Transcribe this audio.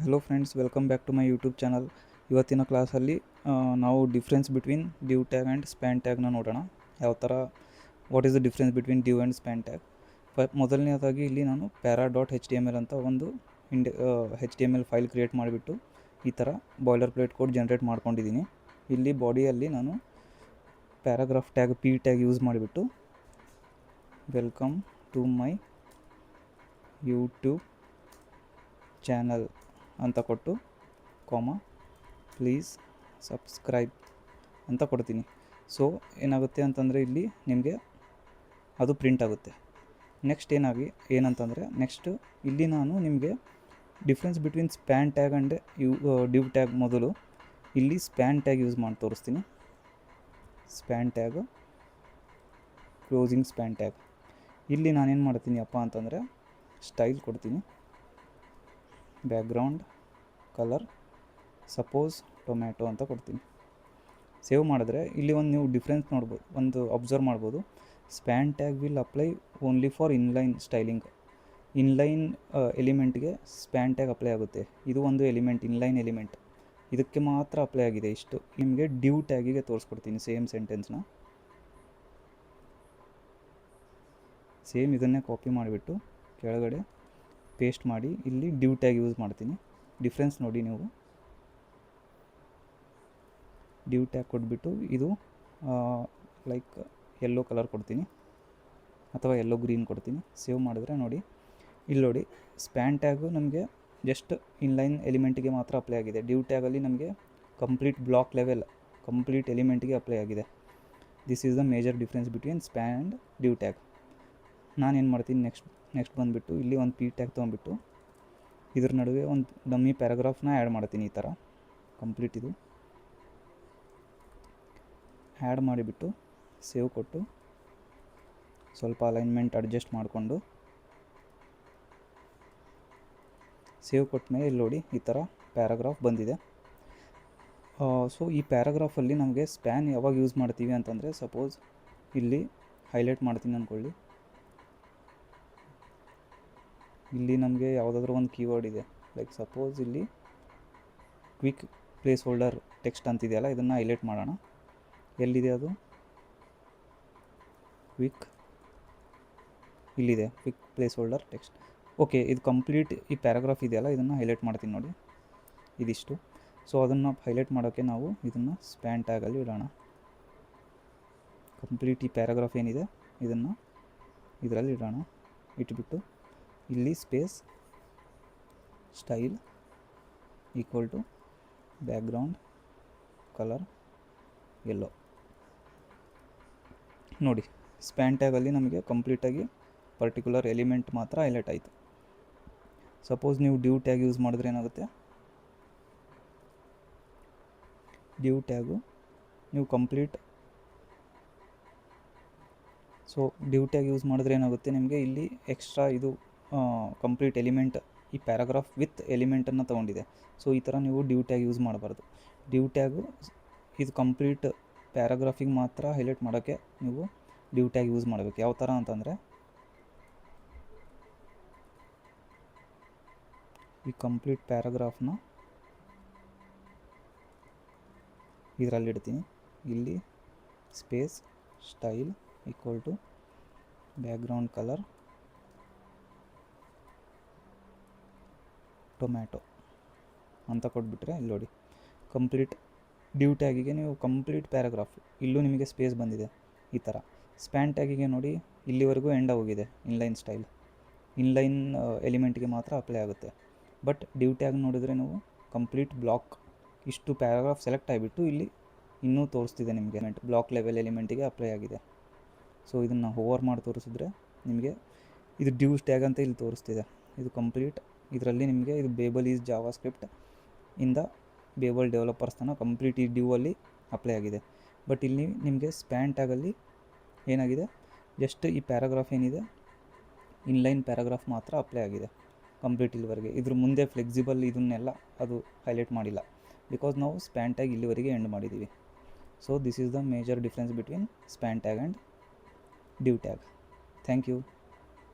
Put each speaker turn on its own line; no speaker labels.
Hello friends, welcome back to my YouTube channel. ಇವತ್ತಿನ ಕ್ಲಾಸಲ್ಲಿ ನಾವು difference between div tag and span ಟ್ಯಾಗ್ನ ನೋಡೋಣ. ಯಾವ ಥರ what is the difference between div and span tag. ಮೊದಲನೇದಾಗಿ ಇಲ್ಲಿ ನಾನು para.html ಅಂತ ಒಂದು HTML ಫೈಲ್ ಕ್ರಿಯೇಟ್ ಮಾಡಿಬಿಟ್ಟು ಈ ಥರ ಬಾಯ್ಲರ್ ಪ್ಲೇಟ್ ಕೋಡ್ ಜನ್ರೇಟ್ ಮಾಡ್ಕೊಂಡಿದ್ದೀನಿ. ಇಲ್ಲಿ ಬಾಡಿಯಲ್ಲಿ ನಾನು paragraph tag p tag use ಮಾಡಿಬಿಟ್ಟು welcome to my YouTube channel ಅಂತ ಕೊಟ್ಟು ಪ್ಲೀಸ್ ಸಬ್ಸ್ಕ್ರೈಬ್ ಅಂತ ಕೊಡ್ತೀನಿ. ಸೊ ಏನಾಗುತ್ತೆ ಅಂತಂದರೆ ಇಲ್ಲಿ ನಿಮಗೆ ಅದು ಪ್ರಿಂಟ್ ಆಗುತ್ತೆ. ನೆಕ್ಸ್ಟ್ ಏನಂತಂದರೆ ನೆಕ್ಸ್ಟ್ ಇಲ್ಲಿ ನಾನು ನಿಮಗೆ difference between span tag and div tag ಮೊದಲು ಇಲ್ಲಿ ಸ್ಪ್ಯಾನ್ ಟ್ಯಾಗ್ ಯೂಸ್ ಮಾಡಿ ತೋರಿಸ್ತೀನಿ. Span tag, closing span tag. ಇಲ್ಲಿ ನಾನೇನು ಮಾಡ್ತೀನಿ ಅಪ್ಪ ಅಂತಂದರೆ ಸ್ಟೈಲ್ ಕೊಡ್ತೀನಿ, ಬ್ಯಾಕ್ಗ್ರೌಂಡ್ ಕಲರ್ ಸಪೋಸ್ ಟೊಮ್ಯಾಟೊ ಅಂತ ಕೊಡ್ತೀನಿ. ಸೇವ್ ಮಾಡಿದ್ರೆ ಇಲ್ಲಿ ಒಂದು ನೀವು ಡಿಫ್ರೆನ್ಸ್ ನೋಡ್ಬೋದು, ಒಂದು ಅಬ್ಸರ್ವ್ ಮಾಡ್ಬೋದು. Span tag will apply only for inline styling. Inline ಎಲಿಮೆಂಟ್ಗೆ ಸ್ಪ್ಯಾನ್ ಟ್ಯಾಗ್ ಅಪ್ಲೈ ಆಗುತ್ತೆ. ಇದು ಒಂದು ಎಲಿಮೆಂಟ್, ಇನ್ಲೈನ್ ಎಲಿಮೆಂಟ್, ಇದಕ್ಕೆ ಮಾತ್ರ ಅಪ್ಲೈ ಆಗಿದೆ. ಇಷ್ಟು ನಿಮಗೆ ಡಿವ್ ಟ್ಯಾಗಿಗೆ ತೋರಿಸ್ಕೊಡ್ತೀನಿ. ಸೇಮ್ ಇದನ್ನೇ ಕಾಪಿ ಮಾಡಿಬಿಟ್ಟು ಕೆಳಗಡೆ ಪೇಸ್ಟ್ ಮಾಡಿ ಇಲ್ಲಿ ಡಿವ್ ಟ್ಯಾಗ್ ಯೂಸ್ ಮಾಡ್ತೀನಿ. ಡಿಫ್ರೆನ್ಸ್ ನೋಡಿ ನೀವು. ಡಿವ್ ಟ್ಯಾಗ್ ಕೊಟ್ಬಿಟ್ಟು ಇದು ಲೈಕ್ ಯೆಲ್ಲೋ ಕಲರ್ ಕೊಡ್ತೀನಿ ಅಥವಾ ಯೆಲ್ಲೋ ಗ್ರೀನ್ ಕೊಡ್ತೀನಿ. ಸೇವ್ ಮಾಡಿದ್ರೆ ನೋಡಿ, ಇಲ್ಲಿ ನೋಡಿ ಸ್ಪ್ಯಾನ್ ಟ್ಯಾಗು ನಮಗೆ ಜಸ್ಟ್ ಇನ್ಲೈನ್ ಎಲಿಮೆಂಟಿಗೆ ಮಾತ್ರ ಅಪ್ಲೈ ಆಗಿದೆ. ಡಿವ್ ಟ್ಯಾಗಲ್ಲಿ ನಮಗೆ ಕಂಪ್ಲೀಟ್ ಬ್ಲಾಕ್ ಲೆವೆಲ್, ಕಂಪ್ಲೀಟ್ ಎಲಿಮೆಂಟಿಗೆ ಅಪ್ಲೈ ಆಗಿದೆ. This is the major difference between span and div tag. ನಾನೇನು ಮಾಡ್ತೀನಿ ನೆಕ್ಸ್ಟ್ ಬಂದುಬಿಟ್ಟು ಇಲ್ಲಿ ಒಂದು ಪಿ ಟ್ಯಾಗ್ ತೊಗೊಂಡ್ಬಿಟ್ಟು ಇದ್ರ ನಡುವೆ ಒಂದು ಡಮ್ಮಿ ಪ್ಯಾರಾಗ್ರಾಫ್ನ ಆ್ಯಡ್ ಮಾಡ್ತೀನಿ. ಈ ಥರ ಕಂಪ್ಲೀಟ್ ಇದು ಆ್ಯಡ್ ಮಾಡಿಬಿಟ್ಟು ಸೇವ್ ಕೊಟ್ಟು ಸ್ವಲ್ಪ ಅಲೈನ್ಮೆಂಟ್ ಅಡ್ಜಸ್ಟ್ ಮಾಡಿಕೊಂಡು ಸೇವ್ ಕೊಟ್ಟ ಮೇಲೆ ಇಲ್ಲಿ ನೋಡಿ ಈ ಥರ ಪ್ಯಾರಾಗ್ರಾಫ್ ಬಂದಿದೆ. ಸೊ ಈ ಪ್ಯಾರಾಗ್ರಾಫಲ್ಲಿ ನಮಗೆ ಸ್ಪ್ಯಾನ್ ಯಾವಾಗ ಯೂಸ್ ಮಾಡ್ತೀವಿ ಅಂತಂದರೆ, ಸಪೋಸ್ ಇಲ್ಲಿ ಹೈಲೈಟ್ ಮಾಡ್ತೀನಿ ಅಂದ್ಕೊಳ್ಳಿ. ಇಲ್ಲಿ ನಮಗೆ ಯಾವುದಾದ್ರೂ ಒಂದು ಕೀವರ್ಡ್ ಇದೆ, ಲೈಕ್ ಸಪೋಸ್ ಇಲ್ಲಿ ಕ್ವಿಕ್ ಪ್ಲೇಸ್ ಹೋಲ್ಡರ್ ಟೆಕ್ಸ್ಟ್ ಅಂತಿದೆಯಲ್ಲ, ಇದನ್ನು ಹೈಲೈಟ್ ಮಾಡೋಣ. ಎಲ್ಲಿದೆ ಅದು? ಇಲ್ಲಿದೆ quick place holder text. Okay, ಇದು ಕಂಪ್ಲೀಟ್ ಈ ಪ್ಯಾರಾಗ್ರಾಫ್ ಇದೆಯಲ್ಲ, ಇದನ್ನು ಹೈಲೈಟ್ ಮಾಡ್ತೀನಿ ನೋಡಿ, ಇದಿಷ್ಟು. ಸೊ ಅದನ್ನು ಹೈಲೈಟ್ ಮಾಡೋಕ್ಕೆ ನಾವು ಇದನ್ನು ಸ್ಪ್ಯಾನ್ ಟ್ಯಾಗಲ್ಲಿ ಇಡೋಣ. ಕಂಪ್ಲೀಟ್ ಈ ಪ್ಯಾರಾಗ್ರಾಫ್ ಏನಿದೆ ಇದನ್ನು ಇದರಲ್ಲಿ ಇಡೋಣ. ಇಟ್ಬಿಟ್ಟು ಇಲ್ಲಿ space style equal to background colour yellow. ನೋಡಿ, ಸ್ಪ್ಯಾನ್ ಟ್ಯಾಗಲ್ಲಿ ನಮಗೆ ಕಂಪ್ಲೀಟಾಗಿ ಪರ್ಟಿಕ್ಯುಲರ್ ಎಲಿಮೆಂಟ್ ಮಾತ್ರ ಹೈಲೈಟ್ ಆಯಿತು. ಸಪೋಸ್ ನೀವು ಡಿವ್ ಟ್ಯಾಗ್ ಯೂಸ್ ಮಾಡಿದ್ರೆ ಏನಾಗುತ್ತೆ? ಡಿವ್ ಟ್ಯಾಗು ನೀವು ಡಿವ್ ಟ್ಯಾಗ್ ಯೂಸ್ ಮಾಡಿದ್ರೆ ಏನಾಗುತ್ತೆ, ನಿಮಗೆ ಇಲ್ಲಿ ಎಕ್ಸ್ಟ್ರಾ ಇದು ಕಂಪ್ಲೀಟ್ ಎಲಿಮೆಂಟ್, ಈ ಪ್ಯಾರಾಗ್ರಾಫ್ ವಿತ್ ಎಲಿಮೆಂಟನ್ನು ತೊಗೊಂಡಿದೆ. ಸೊ ಈ ಥರ ನೀವು ಡಿವ್ ಟ್ಯಾಗ್ ಯೂಸ್ ಮಾಡಬಾರ್ದು. ಡಿವ್ ಟ್ಯಾಗು ಇದು ಕಂಪ್ಲೀಟ್ ಪ್ಯಾರಾಗ್ರಾಫಿಗೆ ಮಾತ್ರ ಹೈಲೈಟ್ ಮಾಡೋಕ್ಕೆ ನೀವು ಡಿವ್ ಟ್ಯಾಗ್ ಯೂಸ್ ಮಾಡಬೇಕು. ಯಾವ ಥರ ಅಂತಂದರೆ, ಈ ಕಂಪ್ಲೀಟ್ ಪ್ಯಾರಾಗ್ರಾಫ್ನ ಇದರಲ್ಲಿ ಇಡ್ತೀನಿ. ಇಲ್ಲಿ space style equal to background colour tomato ಅಂತ ಕೊಟ್ಬಿಟ್ರೆ ಇಲ್ಲಿ ನೋಡಿ ಕಂಪ್ಲೀಟ್ ಡಿವ್ ಟ್ಯಾಗಿಗೆ ನೀವು ಕಂಪ್ಲೀಟ್ ಪ್ಯಾರಾಗ್ರಾಫ್, ಇಲ್ಲೂ ನಿಮಗೆ ಸ್ಪೇಸ್ ಬಂದಿದೆ. ಈ ಥರ ಸ್ಪ್ಯಾನ್ ಟ್ಯಾಗಿಗೆ ನೋಡಿ ಇಲ್ಲಿವರೆಗೂ ಎಂಡ್ ಹೋಗಿದೆ. ಇನ್ಲೈನ್ ಎಲಿಮೆಂಟ್ಗೆ ಮಾತ್ರ ಅಪ್ಲೈ ಆಗುತ್ತೆ. ಬಟ್ ಡಿವ್ ಟ್ಯಾಗ್ ನೋಡಿದ್ರೆ ನೀವು ಕಂಪ್ಲೀಟ್ ಬ್ಲಾಕ್, ಇಷ್ಟು ಪ್ಯಾರಾಗ್ರಾಫ್ ಸೆಲೆಕ್ಟ್ ಆಗಿಬಿಟ್ಟು ಇಲ್ಲಿ ಇನ್ನೂ ತೋರಿಸ್ತಿದೆ ನಿಮಗೆ ಬ್ಲಾಕ್ ಲೆವೆಲ್ ಎಲಿಮೆಂಟಿಗೆ ಅಪ್ಲೈ ಆಗಿದೆ. ಸೊ ಇದನ್ನು ಹೋವರ್ ಮಾಡಿ ತೋರಿಸಿದ್ರೆ ನಿಮಗೆ ಇದು ಡಿವ್ ಟ್ಯಾಗ್ ಅಂತ ಇಲ್ಲಿ ತೋರಿಸ್ತಿದೆ. ಇದು ಕಂಪ್ಲೀಟ್ ಇದರಲ್ಲಿ ನಿಮಗೆ ಇದು ಬೇಬಲ್ ಈಸ್ ಜಾವಾ ಸ್ಕ್ರಿಪ್ಟ್ ಇಂದ ಬೇಬಲ್ ಡೆವಲಪರ್ಸ್ ತನಕ ಕಂಪ್ಲೀಟ್ ಈ ಡಿವ್ ಅಲ್ಲಿ ಅಪ್ಲೈ ಆಗಿದೆ. ಬಟ್ ಇಲ್ಲಿ ನಿಮಗೆ ಸ್ಪ್ಯಾನ್ ಟ್ಯಾಗಲ್ಲಿ ಏನಾಗಿದೆ, ಜಸ್ಟ್ ಈ ಪ್ಯಾರಾಗ್ರಾಫ್ ಏನಿದೆ ಇನ್ಲೈನ್ ಪ್ಯಾರಾಗ್ರಾಫ್ ಮಾತ್ರ ಅಪ್ಲೈ ಆಗಿದೆ ಕಂಪ್ಲೀಟ್ ಇಲ್ಲಿವರೆಗೆ. ಇದ್ರ ಮುಂದೆ ಫ್ಲೆಕ್ಸಿಬಲ್ ಇದನ್ನೆಲ್ಲ ಅದು ಹೈಲೈಟ್ ಮಾಡಿಲ್ಲ, ಬಿಕಾಸ್ ನಾವು ಸ್ಪ್ಯಾನ್ ಟ್ಯಾಗ್ ಇಲ್ಲಿವರೆಗೆ ಎಂಡ್ ಮಾಡಿದ್ದೀವಿ. So this is the major difference between span tag and div tag. Thank you.